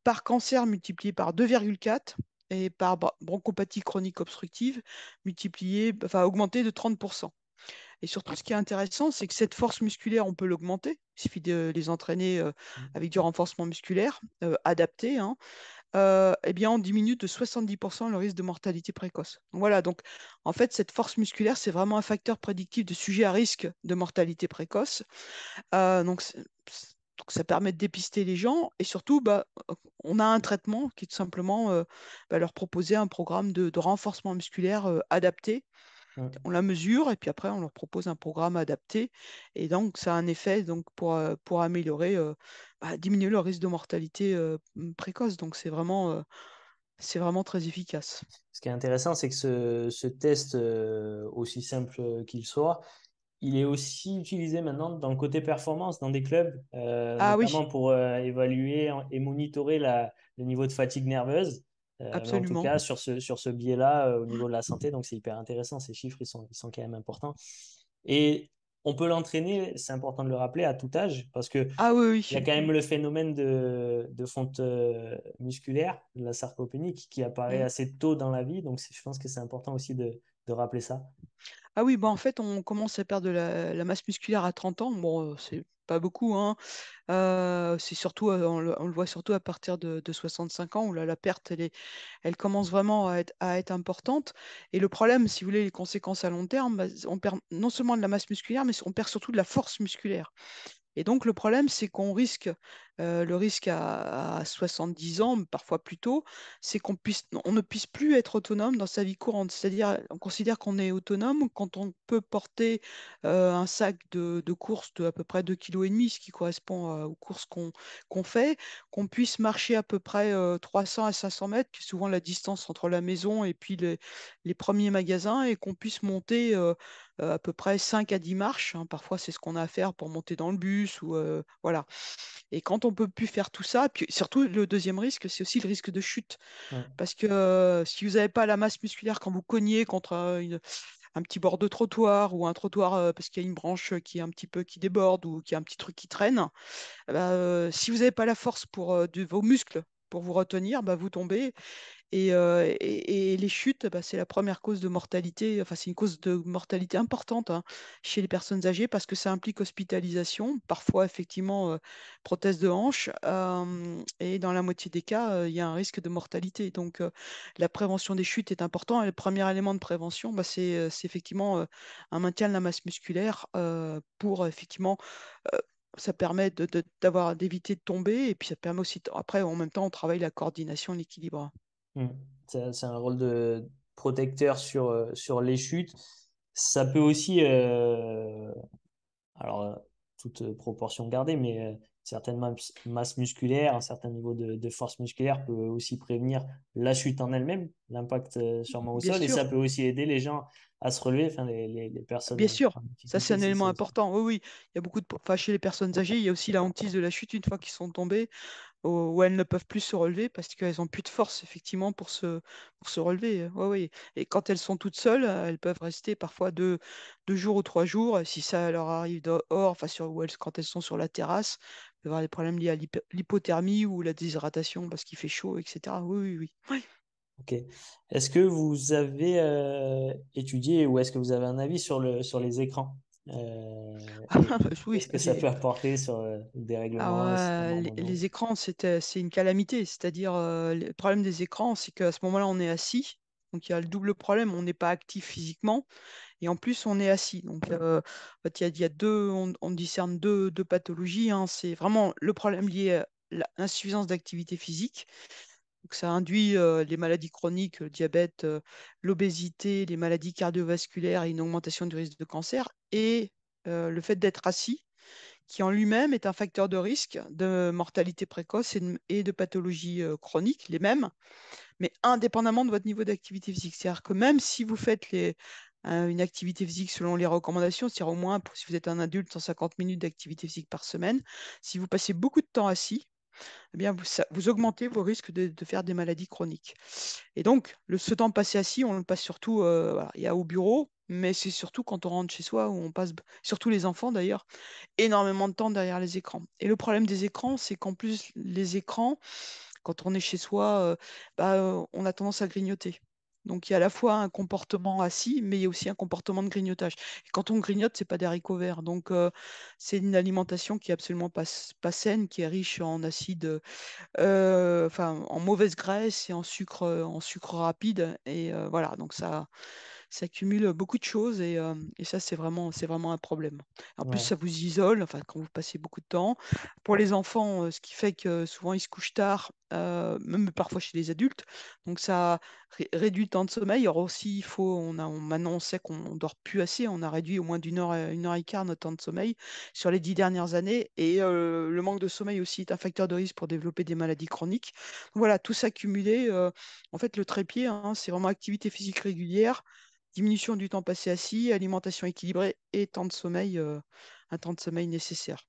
par cancer multiplié par 2,4 et par bronchopathie chronique obstructive enfin augmenté de 30%. Et surtout, ce qui est intéressant, c'est que cette force musculaire, on peut l'augmenter. Il suffit de les entraîner avec du renforcement musculaire adapté, hein. Eh bien, on diminue de 70% le risque de mortalité précoce. Donc, voilà, donc en fait, cette force musculaire, c'est vraiment un facteur prédictif de sujet à risque de mortalité précoce. Donc, donc, ça permet de dépister les gens et surtout, bah, on a un traitement qui est tout simplement leur proposer un programme de renforcement musculaire adapté. Mm. On la mesure et puis après, on leur propose un programme adapté. Et donc, ça a un effet donc, pour améliorer, diminuer le risque de mortalité précoce. Donc, c'est vraiment très efficace. Ce qui est intéressant, c'est que ce test, aussi simple qu'il soit, il est aussi utilisé maintenant dans le côté performance, dans des clubs, Ah notamment oui, pour évaluer et monitorer le niveau de fatigue nerveuse. Mais en tout absolument. cas, sur ce biais-là, au niveau de la santé, donc c'est hyper intéressant. Ces chiffres, ils sont quand même importants. Et on peut l'entraîner, c'est important de le rappeler, à tout âge, parce que Ah oui, il y a oui. quand même le phénomène de fonte musculaire, de la sarcopénie, qui apparaît Mm. assez tôt dans la vie. Donc, je pense que c'est important aussi de rappeler ça. Ah oui, bah en fait, on commence à perdre de la masse musculaire à 30 ans. Bon, c'est pas beaucoup, hein. C'est surtout, on le voit surtout à partir de 65 ans où là, la perte, elle commence vraiment à être importante. Et le problème, si vous voulez, les conséquences à long terme, bah, on perd non seulement de la masse musculaire, mais on perd surtout de la force musculaire. Et donc, le problème, c'est qu'on risque, le risque à 70 ans, parfois plus tôt, c'est on ne puisse plus être autonome dans sa vie courante. C'est-à-dire, on considère qu'on est autonome quand on peut porter un sac de course de à peu près 2,5 kg, ce qui correspond aux courses qu'on fait, qu'on puisse marcher à peu près 300 à 500 mètres, qui est souvent la distance entre la maison et puis les premiers magasins, et qu'on puisse monter à peu près 5 à 10 marches, hein. Parfois, c'est ce qu'on a à faire pour monter dans le bus ou voilà. Et quand on peut plus faire tout ça, puis surtout le deuxième risque, c'est aussi le risque de chute. Mm. Parce que si vous n'avez pas la masse musculaire quand vous cognez contre un petit bord de trottoir ou un trottoir parce qu'il y a une branche qui est un petit peu qui déborde ou qui a un petit truc qui traîne, si vous n'avez pas la force pour de vos muscles pour vous retenir, bah, vous tombez Et les chutes, bah, c'est la première cause de mortalité, enfin, c'est une cause de mortalité importante, hein, chez les personnes âgées parce que ça implique hospitalisation, parfois effectivement prothèse de hanche, et dans la moitié des cas, il y a un risque de mortalité. Donc, la prévention des chutes est important. Et le premier élément de prévention, bah, c'est effectivement un maintien de la masse musculaire pour effectivement euh, ça permet d'éviter de tomber et puis ça permet aussi, après, en même temps, on travaille la coordination, l'équilibre. Mm. C'est un rôle de protecteur sur les chutes. Ça peut aussi, alors toute proportion gardée, mais certaines masses musculaires, un certain niveau de force musculaire peut aussi prévenir la chute en elle-même, l'impact sûrement au Bien sol, et ça sûr, peut aussi aider les gens à se relever, enfin les bien personnes sûr. en Ça, c'est difficulté, un c'est élément ça aussi. important. Oui, oui. Il y a beaucoup de, enfin, chez les personnes âgées, il y a aussi la hantise de la chute une fois qu'ils sont tombés, où elles ne peuvent plus se relever parce qu'elles n'ont plus de force, effectivement, pour se relever. Ouais, ouais. Et quand elles sont toutes seules, elles peuvent rester parfois 2 jours ou 3 jours. Si ça leur arrive dehors, enfin, quand elles sont sur la terrasse, elles peuvent avoir des problèmes liés à l'hypothermie ou la déshydratation parce qu'il fait chaud, etc. Oui, oui, oui. Ok. Est-ce que vous avez étudié ou est-ce que vous avez un avis sur les écrans et Oui, qu'est-ce que ça peut apporter sur le dérèglement, système hormonaux? les écrans, c'est une calamité. C'est-à-dire, le problème des écrans, c'est qu'à ce moment-là, on est assis. Donc, il y a le double problème, on n'est pas actif physiquement et en plus, on est assis. Donc, en fait, il y a on discerne deux pathologies, hein. C'est vraiment le problème lié à l'insuffisance d'activité physique. Donc, ça induit les maladies chroniques, le diabète, l'obésité, les maladies cardiovasculaires et une augmentation du risque de cancer. Et le fait d'être assis qui en lui-même est un facteur de risque de mortalité précoce et de pathologies chroniques, les mêmes, mais indépendamment de votre niveau d'activité physique. C'est-à-dire que même si vous faites une activité physique selon les recommandations, c'est-à-dire au moins, si vous êtes un adulte, 150 minutes d'activité physique par semaine, si vous passez beaucoup de temps assis, eh bien, vous augmentez vos risques de faire des maladies chroniques. Et donc, ce temps passé assis, on le passe surtout, voilà, il y a au bureau, mais c'est surtout quand on rentre chez soi, où on passe, surtout les enfants d'ailleurs, énormément de temps derrière les écrans. Et le problème des écrans, c'est qu'en plus, les écrans, quand on est chez soi, on a tendance à grignoter. Donc il y a à la fois un comportement assis, mais il y a aussi un comportement de grignotage. Et quand on grignote, c'est pas des haricots verts. Donc c'est une alimentation qui est absolument pas saine, qui est riche en acides, enfin en mauvaise graisse et en sucre rapide. Et voilà, donc ça cumule beaucoup de choses et ça, c'est vraiment un problème. En plus, Ouais. ça vous isole, enfin, quand vous passez beaucoup de temps. Pour les enfants, ce qui fait que souvent ils se couchent tard, même parfois chez les adultes. Donc ça réduit le temps de sommeil. Alors aussi, maintenant on sait qu'on dort plus assez. On a réduit au moins une heure et quart notre temps de sommeil sur les 10 dernières années. Et le manque de sommeil aussi est un facteur de risque pour développer des maladies chroniques. Donc voilà, tout ça cumulé, en fait, le trépied, hein, c'est vraiment activité physique régulière, diminution du temps passé assis, alimentation équilibrée et un temps de sommeil nécessaire.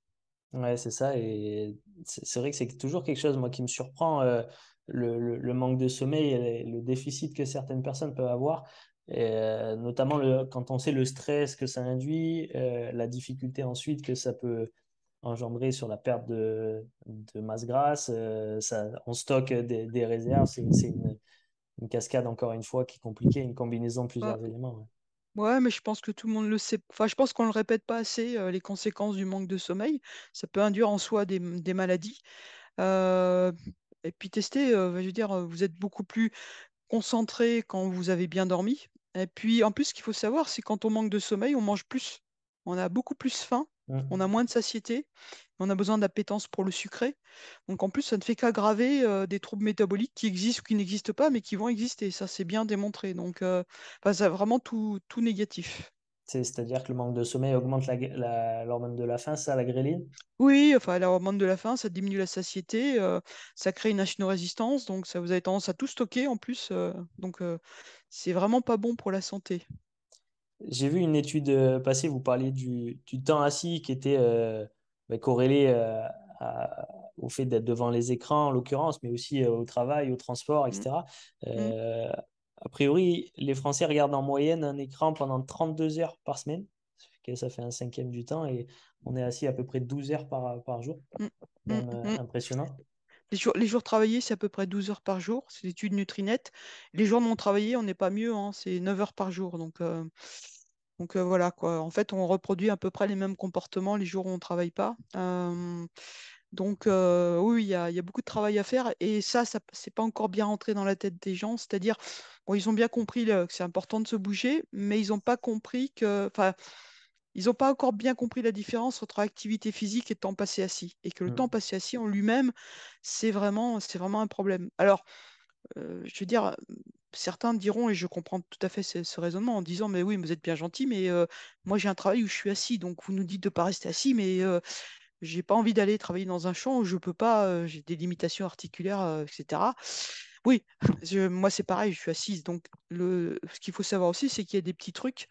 Ouais, c'est ça. Et c'est vrai que c'est toujours quelque chose, moi, qui me surprend, le manque de sommeil et le déficit que certaines personnes peuvent avoir. Et, notamment quand on sait le stress que ça induit, la difficulté ensuite que ça peut engendrer sur la perte de masse grasse. On stocke des réserves. C'est une cascade, encore une fois, qui est compliquée, une combinaison de Ouais, plusieurs éléments. ouais, mais je pense que tout le monde le sait. Enfin, je pense qu'on ne le répète pas assez, les conséquences du manque de sommeil. Ça peut induire en soi des maladies. Euh, et puis tester, je veux dire, vous êtes beaucoup plus concentré quand vous avez bien dormi. Et puis, en plus, ce qu'il faut savoir, c'est quand on manque de sommeil, on mange plus. On a beaucoup plus faim, Ouais. on a moins de satiété, on a besoin d'appétence pour le sucré. Donc, en plus, ça ne fait qu'aggraver des troubles métaboliques qui existent ou qui n'existent pas, mais qui vont exister. Ça, c'est bien démontré. Donc, enfin, ça a vraiment tout négatif. C'est-à-dire que le manque de sommeil augmente l'hormone de la faim, ça, la gréline? Oui, enfin, la hormone de la faim, ça diminue la satiété, ça crée une insulino-résistance, donc ça vous avez tendance à tout stocker en plus. Donc, c'est vraiment pas bon pour la santé. J'ai vu une étude passée, vous parliez du temps assis qui était corrélé au fait d'être devant les écrans, en l'occurrence, mais aussi au travail, au transport, Mm, etc. mm, Euh, a priori, les Français regardent en moyenne un écran pendant 32 heures par semaine. Ça fait un cinquième du temps et on est assis à peu près 12 heures par jour. mm, Quand mm, même mm. impressionnant. Les jours travaillés, c'est à peu près 12 heures par jour. C'est l'étude Nutrinet. Les jours non travaillés, on n'est pas mieux, hein, c'est 9 heures par jour. Voilà quoi. En fait, on reproduit à peu près les mêmes comportements les jours où on ne travaille pas. Oui, il y a beaucoup de travail à faire et ça c'est pas encore bien rentré dans la tête des gens. C'est-à-dire, bon, ils ont bien compris que c'est important de se bouger, mais ils n'ont pas compris enfin, ils n'ont pas encore bien compris la différence entre activité physique et temps passé assis. Et que le temps Mm. passé assis en lui-même, c'est vraiment un problème. Alors, je veux dire, certains me diront, et je comprends tout à fait ce raisonnement, en disant, mais oui, mais vous êtes bien gentil, mais moi j'ai un travail où je suis assis, donc vous nous dites de ne pas rester assis, mais j'ai pas envie d'aller travailler dans un champ où je peux pas, j'ai des limitations articulaires, etc. Oui, moi c'est pareil, je suis assise. Donc ce qu'il faut savoir aussi, c'est qu'il y a des petits trucs.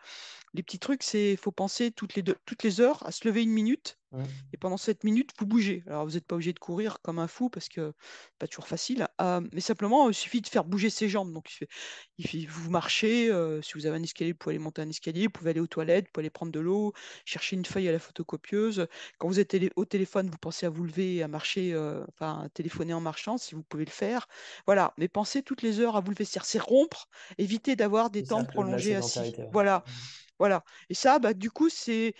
Les petits trucs, c'est faut penser toutes les heures à se lever une minute Mm. et pendant cette minute, vous bougez. Alors, vous n'êtes pas obligé de courir comme un fou parce que pas toujours facile, mais simplement, il suffit de faire bouger ses jambes. Donc, vous marchez. Si vous avez un escalier, vous pouvez aller monter un escalier. Vous pouvez aller aux toilettes, vous pouvez aller prendre de l'eau, chercher une feuille à la photocopieuse. Quand vous êtes au téléphone, vous pensez à vous lever et à marcher, enfin, à téléphoner en marchant si vous pouvez le faire. Voilà. Mais pensez toutes les heures à vous lever. C'est rompre, éviter d'avoir des Le temps cercle de la prolongés assis. sédentarité. Ouais. Voilà. Mm. Voilà. Et ça, bah, du coup, c'est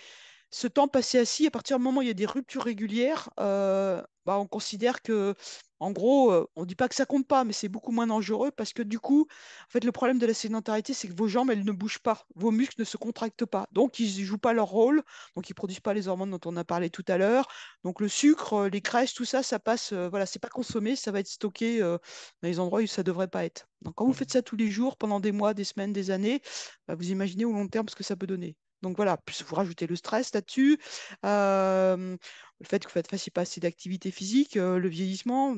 ce temps passé assis, à partir du moment où il y a des ruptures régulières, bah, on considère que, en gros, on ne dit pas que ça compte pas, mais c'est beaucoup moins dangereux parce que du coup, en fait, le problème de la sédentarité, c'est que vos jambes, elles ne bougent pas, vos muscles ne se contractent pas, donc ils ne jouent pas leur rôle, donc ils ne produisent pas les hormones dont on a parlé tout à l'heure. Donc le sucre, les graisses, tout ça, ça passe, voilà, c'est pas consommé, ça va être stocké dans les endroits où ça ne devrait pas être. Donc quand vous faites ça tous les jours, pendant des mois, des semaines, des années, bah, vous imaginez au long terme ce que ça peut donner. Donc voilà, plus vous rajoutez le stress là-dessus, le fait que vous ne fassiez pas assez d'activité physique, le vieillissement.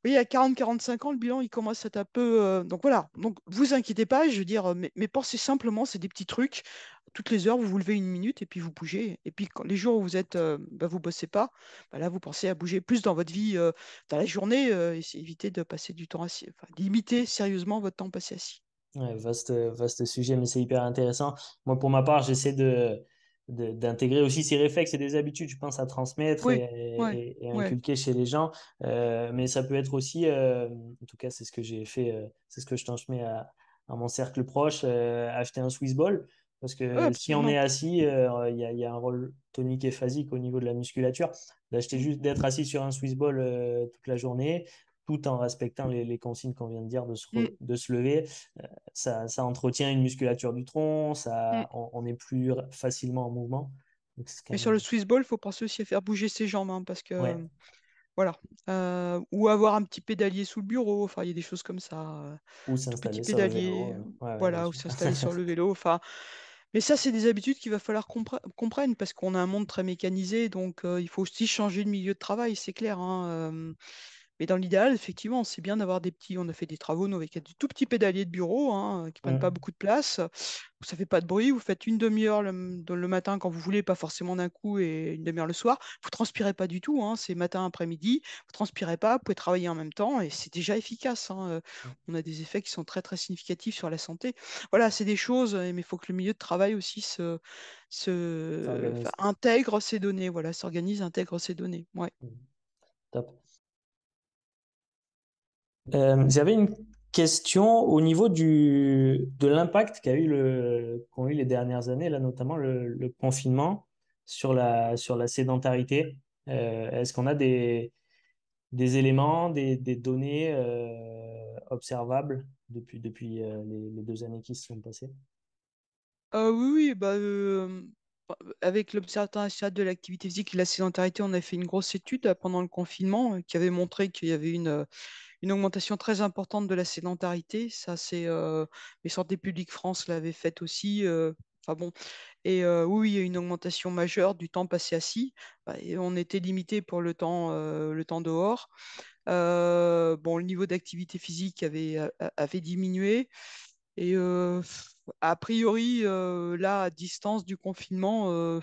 Oui, à 40-45 ans, le bilan, il commence à être un peu. Donc voilà, donc vous inquiétez pas, je veux dire, mais pensez simplement, c'est des petits trucs. Toutes les heures, vous vous levez une minute et puis vous bougez. Et puis les jours où vous êtes, bah, vous bossez pas, bah là, vous pensez à bouger plus dans votre vie, dans la journée, et c'est éviter de passer du temps assis, enfin, limiter sérieusement votre temps passé assis. Ouais, vaste sujet, mais c'est hyper intéressant. Moi, pour ma part, j'essaie d'intégrer aussi ces réflexes et des habitudes, je pense, à transmettre Oui, ouais, et ouais. inculquer chez les gens. Mais ça peut être aussi, en tout cas, c'est ce que j'ai fait, c'est ce que je transmets à mon cercle proche, acheter un Swiss ball. Parce Ouais, que si on est absolument. assis, il y a un rôle tonique et phasique au niveau de la musculature. D'acheter Mm, juste, d'être assis sur un Swiss ball toute la journée, tout en respectant les consignes qu'on vient de dire mm, de se lever. Ça entretient une musculature du tronc, mm. on est plus facilement en mouvement. Donc, c'est quand Mais sur même... le Swiss ball, il faut penser aussi à faire bouger ses jambes, hein, parce Ouais, que voilà. Ou avoir un petit pédalier sous le bureau. Enfin, il y a des choses comme ça. ou Tout petit s'installer sur le pédalier, vélo. Ouais, ouais, bien voilà, ou sûr. s'installer sur le vélo. Enfin, mais ça, c'est des habitudes qu'il va falloir qu'on prenne parce qu'on a un monde très mécanisé, donc il faut aussi changer de milieu de travail, c'est clair, hein. Mais dans l'idéal, effectivement, c'est bien d'avoir des petits. On a fait des travaux, nous, avec des tout petits pédaliers de bureau, hein, qui prennent pas Mm. beaucoup de place. Ça fait pas de bruit. Vous faites une demi-heure le matin quand vous voulez, pas forcément d'un coup, et une demi-heure le soir. Vous transpirez pas du tout, hein, c'est matin, après-midi. Vous transpirez pas, vous pouvez travailler en même temps et c'est déjà efficace, hein. On a des effets qui sont très, très significatifs sur la santé. Voilà, c'est des choses, mais il faut que le milieu de travail aussi enfin, S'organise. intègre ces données. Voilà, s'organise, intègre ces données. Ouais. Mm. Top. J'avais une question au niveau de l'impact qu'ont eu les dernières années, là, notamment le confinement sur la sédentarité. Est-ce qu'on a des éléments, des données observables depuis les 2 années qui se sont passées? Oui, oui, bah, avec l'Observatoire national de l'activité physique et de la sédentarité, on a fait une grosse étude pendant le confinement qui avait montré qu'il y avait une augmentation très importante de la sédentarité. Ça, c'est les Santé publique France l'avait fait aussi. Enfin bon, et oui, oui, il y a une augmentation majeure du temps passé assis. Bah, et on était limité pour le temps dehors. Bon, le niveau d'activité physique avait diminué. Et a priori, là, à distance du confinement,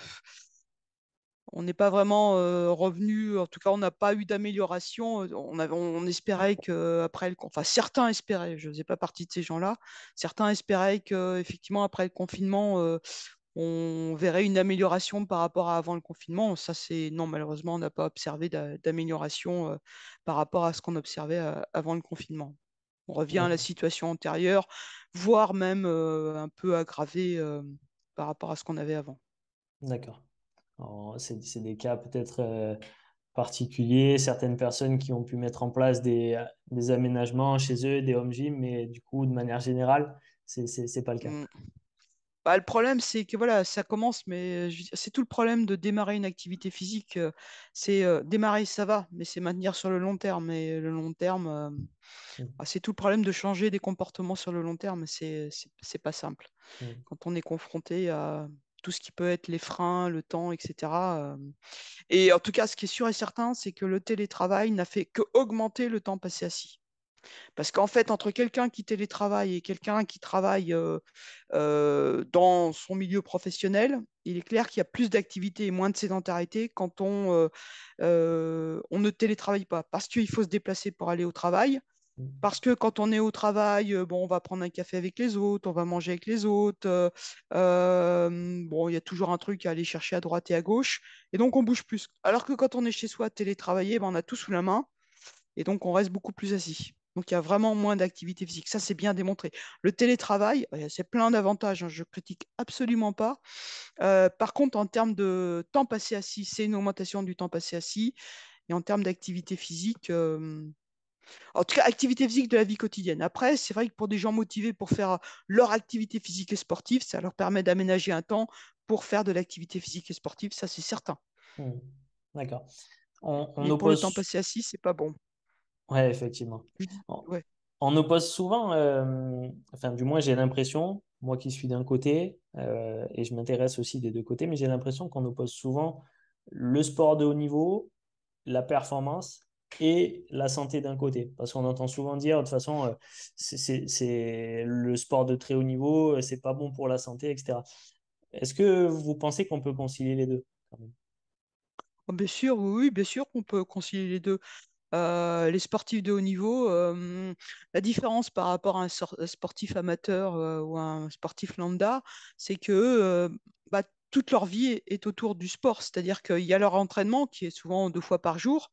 on n'est pas vraiment revenu. En tout cas, on n'a pas eu d'amélioration. On espérait que après enfin, certains espéraient, je ne faisais pas partie de ces gens-là, certains espéraient que effectivement après le confinement, on verrait une amélioration par rapport à avant le confinement. Ça, c'est non, malheureusement, on n'a pas observé d'amélioration par rapport à ce qu'on observait avant le confinement. On revient à la D'accord. situation antérieure, voire même un peu aggravée par rapport à ce qu'on avait avant. D'accord. Alors, c'est des cas peut-être particuliers, certaines personnes qui ont pu mettre en place des aménagements chez eux, des home gym, mais du coup, de manière générale, c'est pas le cas. Mm. Bah, le problème, c'est que voilà, ça commence, mais je veux dire, c'est tout le problème de démarrer une activité physique. C'est démarrer, ça va, mais c'est maintenir sur le long terme. Et le long terme, Mm, c'est tout le problème de changer des comportements sur le long terme. C'est pas simple. mm, Quand on est confronté à tout ce qui peut être les freins, le temps, etc. Et en tout cas, ce qui est sûr et certain, c'est que le télétravail n'a fait que augmenter le temps passé assis. Parce qu'en fait, entre quelqu'un qui télétravaille et quelqu'un qui travaille dans son milieu professionnel, il est clair qu'il y a plus d'activité et moins de sédentarité quand on ne télétravaille pas. Parce qu'il faut se déplacer pour aller au travail. mm, Parce que quand on est au travail, bon, on va prendre un café avec les autres, on va manger avec les autres. Bon, il y a toujours un truc à aller chercher à droite et à gauche. Et donc, on bouge plus. Alors que quand on est chez soi télétravaillé, ben, on a tout sous la main. Et donc, on reste beaucoup plus assis. Donc, il y a vraiment moins d'activité physique. Ça, c'est bien démontré. Le télétravail, c'est plein d'avantages, hein, je critique absolument pas. Par contre, en termes de temps passé assis, c'est une augmentation du temps passé assis. Et en termes d'activité physique, en tout cas, activité physique de la vie quotidienne. Après, c'est vrai que pour des gens motivés pour faire leur activité physique et sportive, ça leur permet d'aménager un temps pour faire de l'activité physique et sportive, ça c'est certain. mm. D'accord. On Mais pour le temps oppose, passé assis, c'est pas bon. ouais, effectivement. On, Ouais. on oppose souvent, enfin, du moins, j'ai l'impression, moi qui suis d'un côté, et je m'intéresse aussi des deux côtés, mais j'ai l'impression qu'on oppose souvent le sport de haut niveau, la performance et la santé d'un côté. Parce qu'on entend souvent dire, de toute façon, c'est le sport de très haut niveau, c'est pas bon pour la santé, etc. Est-ce que vous pensez qu'on peut concilier les deux quand même? Oh, bien sûr, oui, oui, bien sûr qu'on peut concilier les deux. Les sportifs de haut niveau, la différence par rapport à un sportif amateur ou un sportif lambda, c'est que bah, toute leur vie est autour du sport. C'est-à-dire qu'il y a leur entraînement qui est souvent 2 fois par jour,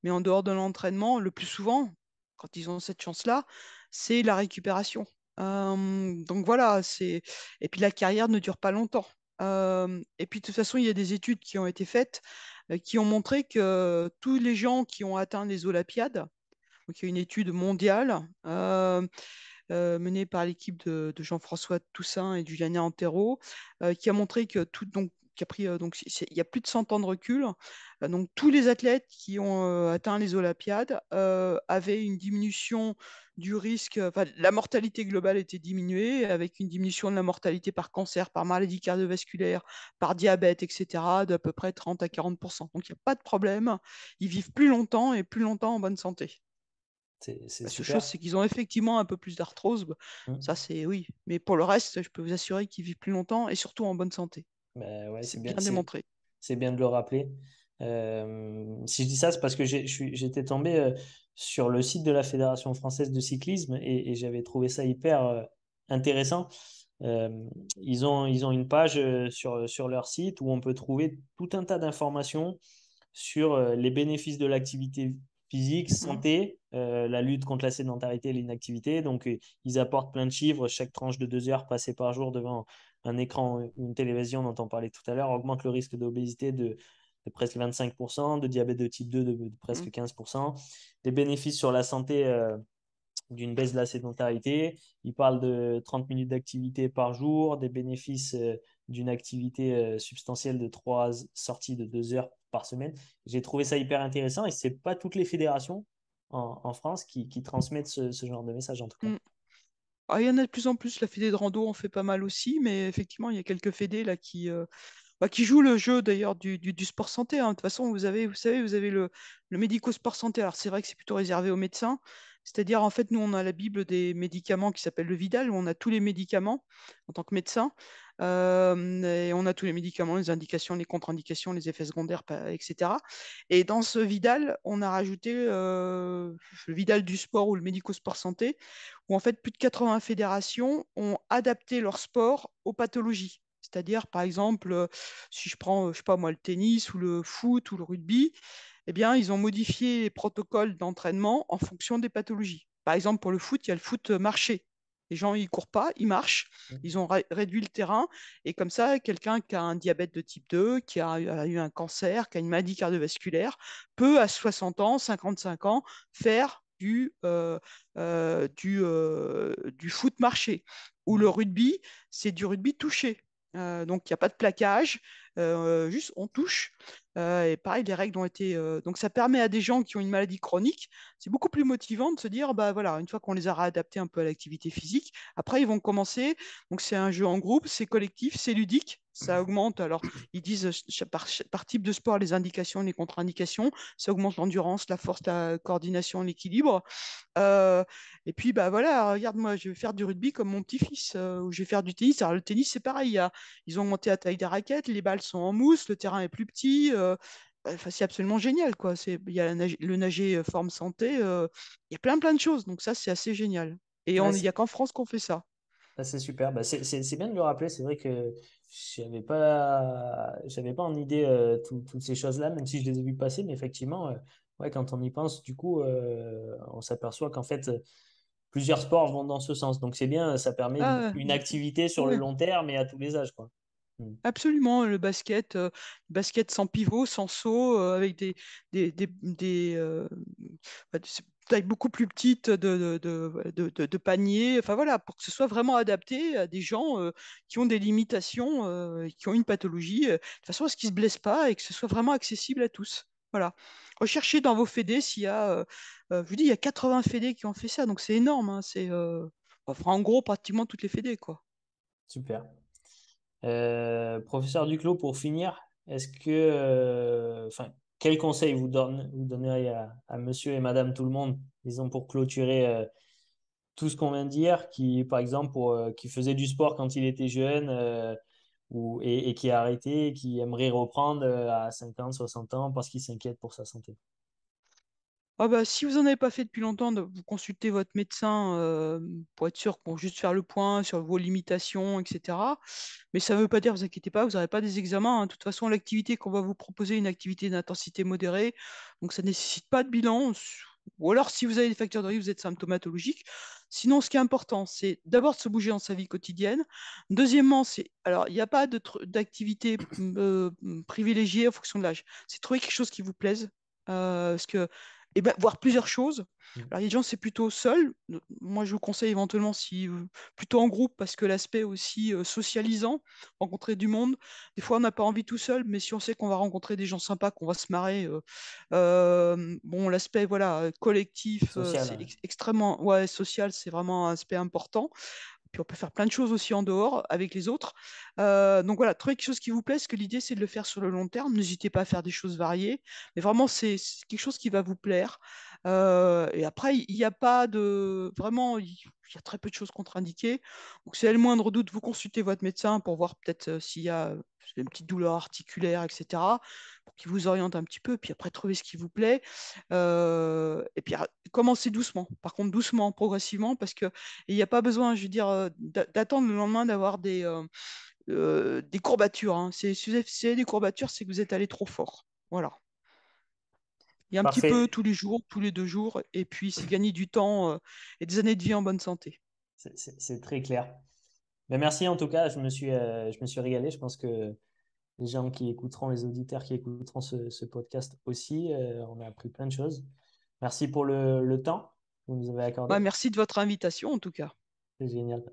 mais en dehors de l'entraînement, le plus souvent, quand ils ont cette chance-là, c'est la récupération. Donc voilà, et puis la carrière ne dure pas longtemps. Et puis de toute façon, il y a des études qui ont été faites qui ont montré que tous les gens qui ont atteint les Olympiades, donc il y a une étude mondiale menée par l'équipe de Jean-François Toussaint et Juliana Antero, qui a montré que tout, donc, qui a pris, donc, il y a plus de 100 ans de recul. Donc, tous les athlètes qui ont atteint les Olympiades avaient une diminution du risque, enfin, la mortalité globale était diminuée, avec une diminution de la mortalité par cancer, par maladie cardiovasculaire, par diabète, etc., d'à peu près 30 à 40%. Donc, il n'y a pas de problème. Ils vivent plus longtemps et plus longtemps en bonne santé. C'est La seule chose, super. c'est qu'ils ont effectivement un peu plus d'arthrose. Bah, ça, Hmm. c'est oui. Mais pour le reste, je peux vous assurer qu'ils vivent plus longtemps et surtout en bonne santé. Ben ouais, C'est bien c'est démontré. bien de le rappeler. Si je dis ça, c'est parce que j'étais tombé sur le site de la Fédération française de cyclisme et j'avais trouvé ça hyper intéressant. Ils ont une page sur leur site où on peut trouver tout un tas d'informations sur les bénéfices de l'activité physique, Mhm. santé, la lutte contre la sédentarité et l'inactivité. Donc, ils apportent plein de chiffres. Chaque tranche de 2 heures passées par jour devant un écran ou une télévision dont on parlait tout à l'heure augmente le risque d'obésité de presque 25%, de diabète de type 2 de Mhm. presque 15%, des bénéfices sur la santé d'une baisse de la sédentarité. Il parle de 30 minutes d'activité par jour, des bénéfices d'une activité substantielle de 3 sorties de 2 heures par semaine. J'ai trouvé ça hyper intéressant et c'est pas toutes les fédérations en France qui transmettent ce genre de message en tout cas. Mhm. Ah, il y en a de plus en plus. La fédé de rando en fait pas mal aussi, mais effectivement, il y a quelques fédés là qui jouent le jeu d'ailleurs du sport santé, hein. De toute façon, vous savez, vous avez le médico-sport santé. Alors, c'est vrai que c'est plutôt réservé aux médecins. C'est-à-dire, en fait, nous, on a la Bible des médicaments qui s'appelle le Vidal, où on a tous les médicaments en tant que médecin. Et on a tous les médicaments, les indications, les contre-indications, les effets secondaires, etc. Et dans ce Vidal, on a rajouté le Vidal du sport ou le médico-sport santé, où en fait, plus de 80 fédérations ont adapté leur sport aux pathologies. C'est-à-dire, par exemple, si je prends, je sais pas moi, le tennis ou le foot ou le rugby, eh bien, ils ont modifié les protocoles d'entraînement en fonction des pathologies. Par exemple, pour le foot, il y a le foot marché. Les gens, ils courent pas, ils marchent. Ils ont réduit le terrain. Et comme ça, quelqu'un qui a un diabète de type 2, a eu un cancer, qui a une maladie cardiovasculaire, peut, à 60 ans, 55 ans, faire du foot marché. Ou le rugby, c'est du rugby touché. Donc, il n'y a pas de plaquage, juste on touche. Et pareil, les règles ont été. Donc, ça permet à des gens qui ont une maladie chronique, c'est beaucoup plus motivant de se dire, bah voilà, une fois qu'on les a réadaptés un peu à l'activité physique, après ils vont commencer. Donc, c'est un jeu en groupe, c'est collectif, c'est ludique. Ça augmente. Alors, ils disent par type de sport les indications, les contre-indications. Ça augmente l'endurance, la force, la coordination, l'équilibre. Euh, et puis, bah voilà, regarde, moi, je vais faire du rugby comme mon petit-fils, ou je vais faire du tennis. Alors, le tennis, c'est pareil. Ils ont augmenté la taille des raquettes, les balles sont en mousse, le terrain est plus petit. Enfin, c'est absolument génial, quoi. Il y a le nager forme santé. Il y a plein, plein de choses. Donc, ça, c'est assez génial. Et Ouais, il n'y a qu'en France qu'on fait ça. c'est super. Bah, c'est bien de le rappeler. C'est vrai que j'avais pas en idée toutes ces choses-là, même si je les ai vues passer. Mais effectivement, ouais, quand on y pense, du coup, on s'aperçoit qu'en fait, plusieurs sports vont dans ce sens. Donc c'est bien, ça permet Ah, une activité sur le ouais. long terme et à tous les âges, quoi. Mm. Absolument, le basket sans pivot, sans saut, avec bah, des tailles beaucoup plus petites de panier. Enfin voilà, pour que ce soit vraiment adapté à des gens qui ont des limitations, qui ont une pathologie, de façon à ce qu'ils ne se blessent pas et que ce soit vraiment accessible à tous. Voilà. Recherchez dans vos fédés s'il y a, je vous dis, il y a 80 fédés qui ont fait ça, donc c'est énorme, hein, enfin, en gros pratiquement toutes les fédés, quoi. Super. Professeur Duclos, pour finir, enfin, quel conseil vous donneriez à monsieur et madame tout le monde, disons, pour clôturer tout ce qu'on vient de dire, qui, par exemple, qui faisait du sport quand il était jeune et qui a arrêté, qui aimerait reprendre à 50, 60 ans parce qu'il s'inquiète pour sa santé. Ah bah, si vous n'en avez pas fait depuis longtemps, vous consultez votre médecin pour être sûr, pour juste faire le point sur vos limitations, etc. Mais ça ne veut pas dire, vous inquiétez pas, vous n'aurez pas des examens, hein. De toute façon, l'activité qu'on va vous proposer est une activité d'intensité modérée, donc ça ne nécessite pas de bilan. Ou alors, si vous avez des facteurs de risque, vous êtes symptomatologique. Sinon, ce qui est important, c'est d'abord de se bouger dans sa vie quotidienne. Deuxièmement, alors, il n'y a pas d'activité privilégiée en fonction de l'âge. C'est trouver quelque chose qui vous plaise. Parce que et ben, voir plusieurs choses. Mm. Alors, il y a des gens, c'est plutôt seul. Moi, je vous conseille éventuellement si plutôt en groupe parce que l'aspect aussi socialisant, rencontrer du monde. Des fois, on n'a pas envie tout seul, mais si on sait qu'on va rencontrer des gens sympas, qu'on va se marrer, bon, l'aspect voilà collectif, Social, c'est ouais. extrêmement ouais social, c'est vraiment un aspect important. Puis on peut faire plein de choses aussi en dehors avec les autres. Donc voilà, trouver quelque chose qui vous plaît, parce que l'idée c'est de le faire sur le long terme. N'hésitez pas à faire des choses variées, mais vraiment c'est quelque chose qui va vous plaire. Et après, il n'y a pas de... Vraiment, il y a très peu de choses contre-indiquées. Donc si à le moindre doute, vous consultez votre médecin pour voir peut-être s'il y a une petite douleur articulaire, etc., pour qu'il vous oriente un petit peu, puis après trouver ce qui vous plaît. Et puis commencez doucement. Par contre, doucement, progressivement, parce que il n'y a pas besoin, je veux dire, d'attendre le lendemain d'avoir des courbatures, hein. Si vous avez des courbatures, c'est que vous êtes allé trop fort. Voilà. Il y a un petit peu Parfait. tous les jours, tous les 2 jours, et puis c'est gagner du temps et des années de vie en bonne santé. C'est très clair. Mais merci en tout cas, je me suis régalé. Je pense que les gens qui écouteront, les auditeurs qui écouteront ce podcast aussi, on a appris plein de choses. Merci pour le temps que vous nous avez Bah, accordé. merci de votre invitation, en tout cas. C'est génial.